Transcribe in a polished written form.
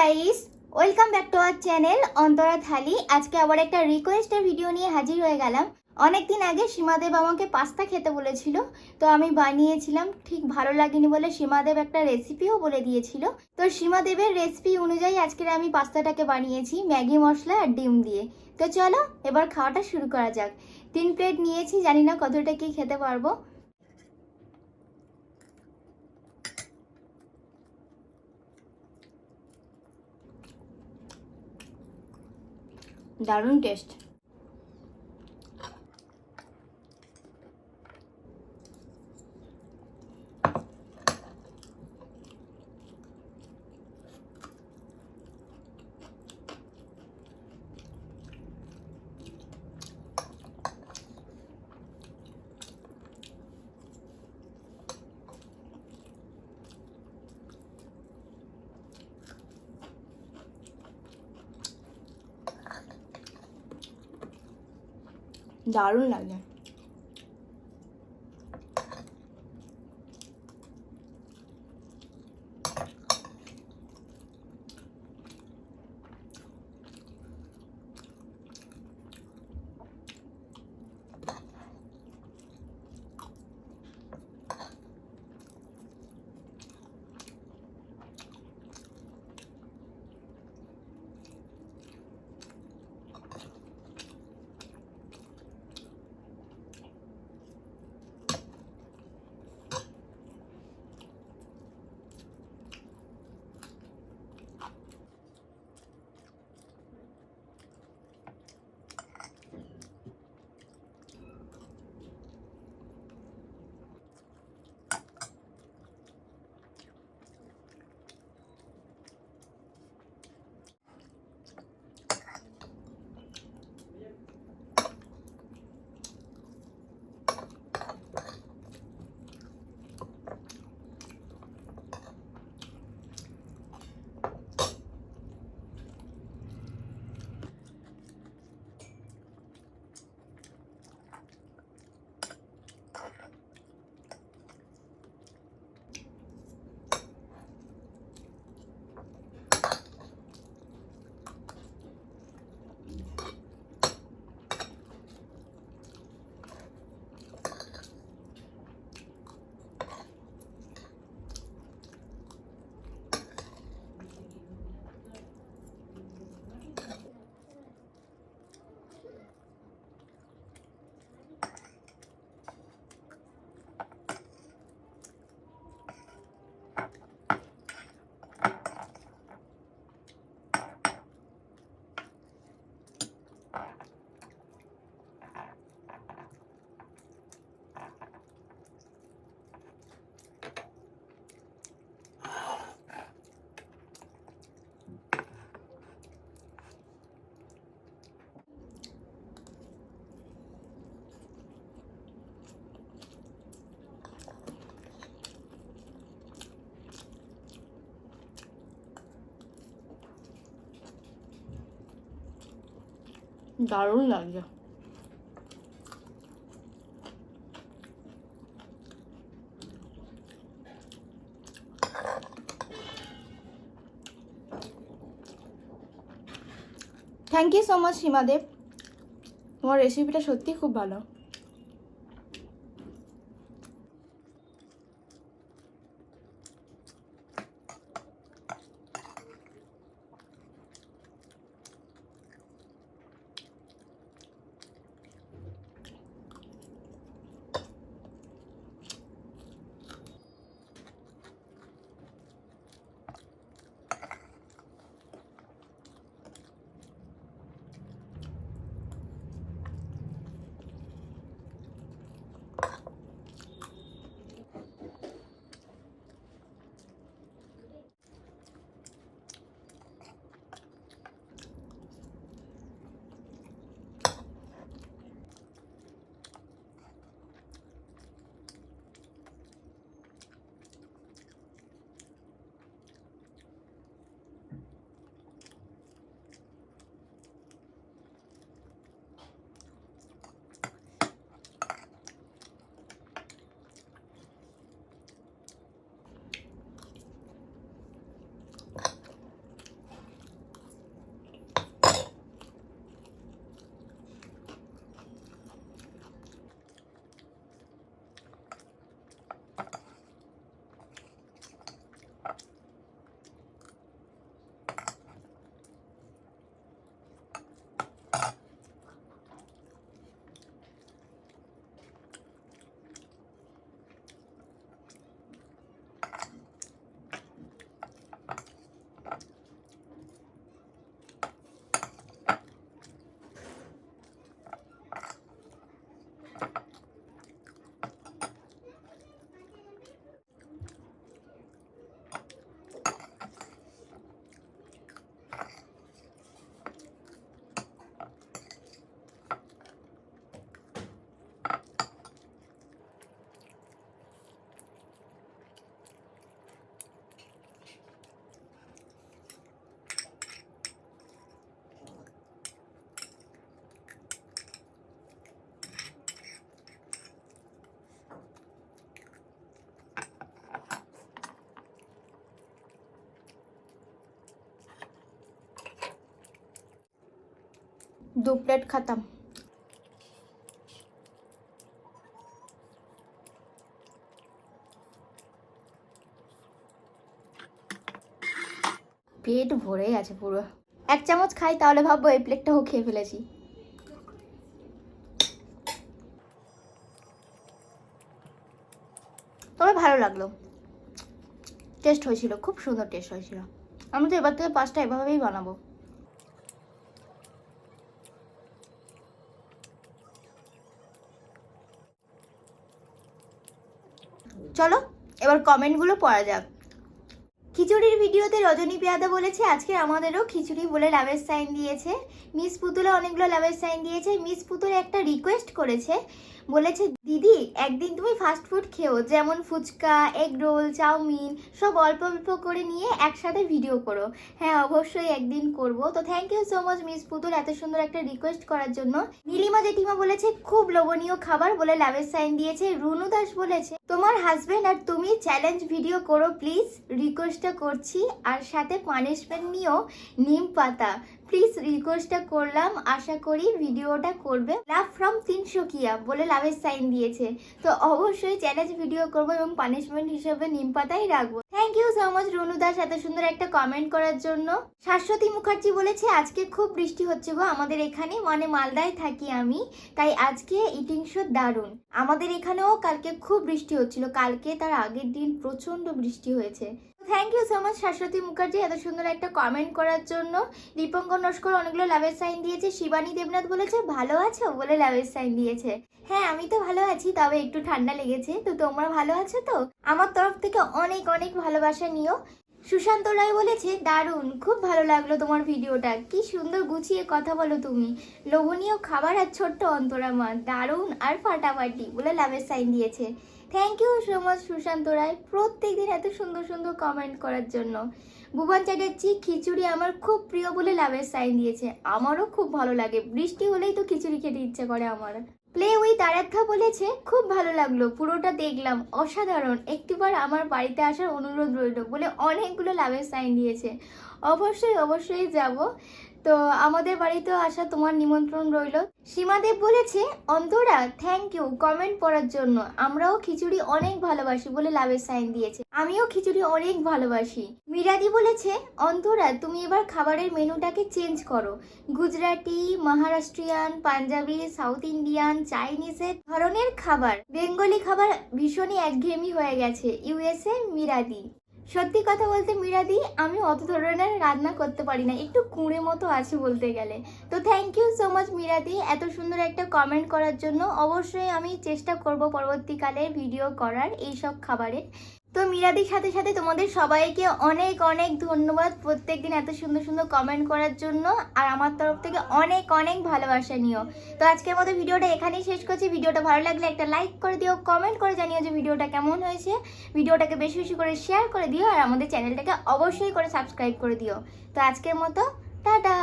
Guys, welcome back to our channel Antara Thali. আজকে আবার একটা রিকোয়েস্টের ভিডিও নিয়ে হাজির হয়ে গেলাম। অনেকদিন আগে সীমাদেব আমাকে পাস্তা খেতে বলেছিল, তো আমি বানিয়েছিলাম। ঠিক ভালো লাগেনি বলে সীমাদেব একটা রেসিপিও বলে দিয়েছিল। তো সীমাদেবের রেসিপি অনুযায়ী আজকের আমি পাস্তাটাকে বানিয়েছি ম্যাগি মশলা আর ডিম দিয়ে। তো চলো এবার খাওয়াটা শুরু করা যাক। 3 প্লেট নিয়েছি, জানি না কতটা কি খেতে পারবো। দারুণ টেস্ট। দারুণ লাগে। দারুণ লাগছে। থ্যাংক ইউ সো মাচ সীমাদেব, তোমার রেসিপিটা সত্যি খুব ভালো। 2 প্লেট খাতাম। পেট ভরে আছে পুরো। 1 চামচ খাই তাহলে ভাববো এই প্লেটটাও খেয়ে ফেলেছি। তবে ভালো লাগলো, টেস্ট হয়েছিল, খুব সুন্দর টেস্ট হয়েছিল। আমি তো এবার থেকে পাস্তা এভাবেই বানাবো। চলো এবার কমেন্টগুলো পড়া যাক। খিচুড়ির ভিডিওতে রজনী পেয়াদা বলেছে আজকে আমাদেরও খিচুড়ি বলে লাভের সাইন দিয়েছে। মিস পুতুলে অনেকগুলো লাভের সাইন দিয়েছে। মিস পুতুলে একটা রিকোয়েস্ট করেছে, বলেছে দিদি একদিন তুমি ফাস্ট ফুড খেও, যেমন ফুচকা, এগ রোল, চাউমিন সব অল্প অল্প করে নিয়ে একসাথে ভিডিও করো। হ্যাঁ অবশ্যই একদিন করব। তো thank you so much miss Putul এত সুন্দর একটা রিকোয়েস্ট করার জন্য। নীলিমা জেঠিমা বলেছে খুব লোভনীয় খাবার বলে লাভের সাইন দিয়েছে। রুনু দাস বলেছে তোমার হাজবেন্ড আর তুমি চ্যালেঞ্জ ভিডিও করো প্লিজ, রিকোয়েস্টটা করছি, আর সাথে পানিশমেন্ট নিও, নিম পাতা প্লিজ, রিকোয়েস্টটা করলাম, আশা করি ভিডিওটা করবে। লাভ ফ্রম 300 কিয়া বলে লাভের সাইন দিয়েছে। তো অবশ্যই চ্যালেঞ্জ ভিডিও করবো এবং পানিশমেন্ট হিসেবে নিম পাতাই রাখবো। Thank you so much Runu Das এত সুন্দর একটা কমেন্ট করার জন্য। শাশ্বতী মুখার্জি বলেছে আজকে খুব বৃষ্টি হচ্ছে গো আমাদের এখানে, মানে মালদায় থাকি আমি, তাই আজকে ইটিং শো দারুণ। আমাদের এখানেও কালকে খুব বৃষ্টি হচ্ছিল, কালকে তার আগের দিন প্রচন্ড বৃষ্টি হয়েছে। Thank you so much Shashwati Mukherjee এত সুন্দর একটা কমেন্ট করার জন্য। দীপঙ্কর নস্কর অনেকগুলো লাভের সাইন দিয়েছে। শিবানী দেবনাথ বলেছে ভালো আছো বলে লাভের সাইন দিয়েছে। হ্যাঁ আমি তো ভালো আছি, তবে একটু ঠান্ডা লেগেছে। তো তোমরা ভালো আছো তো? আমার তরফ থেকে অনেক অনেক ভালোবাসা নিও। সুশান্ত রায় বলেছে দারুণ, খুব ভালো লাগলো তোমার ভিডিওটা, কি সুন্দর গুছিয়ে কথা বলো তুমি, লোভনীয় খাবার আর ছোট্ট অন্তরা মা, দারুণ আর ফাটাফাটি বলে লাভের সাইন দিয়েছে। Thank you so much Sushanta Roy প্রত্যেকদিন এত সুন্দর সুন্দর কমেন্ট করার জন্য। ভুবন চ্যাটার্জি খিচুড়ি আমার খুব প্রিয় বলে লাভের সাইন দিয়েছে। আমারও খুব ভালো লাগে, বৃষ্টি হলেই তো খিচুড়ি খেতে ইচ্ছে করে আমার। প্লে উইথ আরাধ্যা বলেছে খুব ভালো লাগলো, পুরোটা দেখলাম, অসাধারণ, একটিবার আমার বাড়িতে আসার অনুরোধ রইল বলে অনেকগুলো লাভের সাইন দিয়েছে। অবশ্যই অবশ্যই যাব, তো আমাদের বাড়িতেও আসা তোমার নিমন্ত্রণ রইল। সীমাদেব বলেছে অন্তরা থ্যাংক ইউ কমেন্ট পড়ার জন্য, আমরাও খিচুড়ি অনেক ভালোবাসি বলে লাভের সাইন দিয়েছে। আমিও খিচুড়ি অনেক ভালোবাসি। মিরাদি বলেছে অন্তরা তুমি এবার খাবারের মেনুটাকে চেঞ্জ করো, গুজরাটি, মহারাষ্ট্রিয়ান, পাঞ্জাবি, সাউথ ইন্ডিয়ান, চাইনিজের ধরনের খাবার, বেঙ্গলি খাবার ভীষণই একঘেয়েমি হয়ে গেছে। ইউএসএ মিরাদি। সত্যি কথা বলতে মিরাদি আমি অত ধরনের রান্না করতে পারি না, একটু কুঁড়ে মতো আছে বলতে গেলে। তো থ্যাংক ইউ সো মাচ মিরাদি এত সুন্দর একটা কমেন্ট করার জন্য। অবশ্যই আমি চেষ্টা করব পরবর্তীকালে ভিডিও করার এইসব খাবারের। তো মিরাদির সাথে সাথে তোমাদের সবাইকে অনেক অনেক ধন্যবাদ প্রত্যেকদিন এত সুন্দর সুন্দর কমেন্ট করার জন্য, আর আমার তরফ থেকে অনেক অনেক ভালোবাসা নিও। তো আজকের মতো ভিডিওটা এখানেই শেষ করছি। ভিডিওটা ভালো লাগলে একটা লাইক করে দিও, কমেন্ট করে জানিও যে ভিডিওটা কেমন হয়েছে, ভিডিওটাকে বেশি বেশি করে শেয়ার করে দিও, আর আমাদের চ্যানেলটাকে অবশ্যই করে সাবস্ক্রাইব করে দিও। তো আজকের মতো টাটা।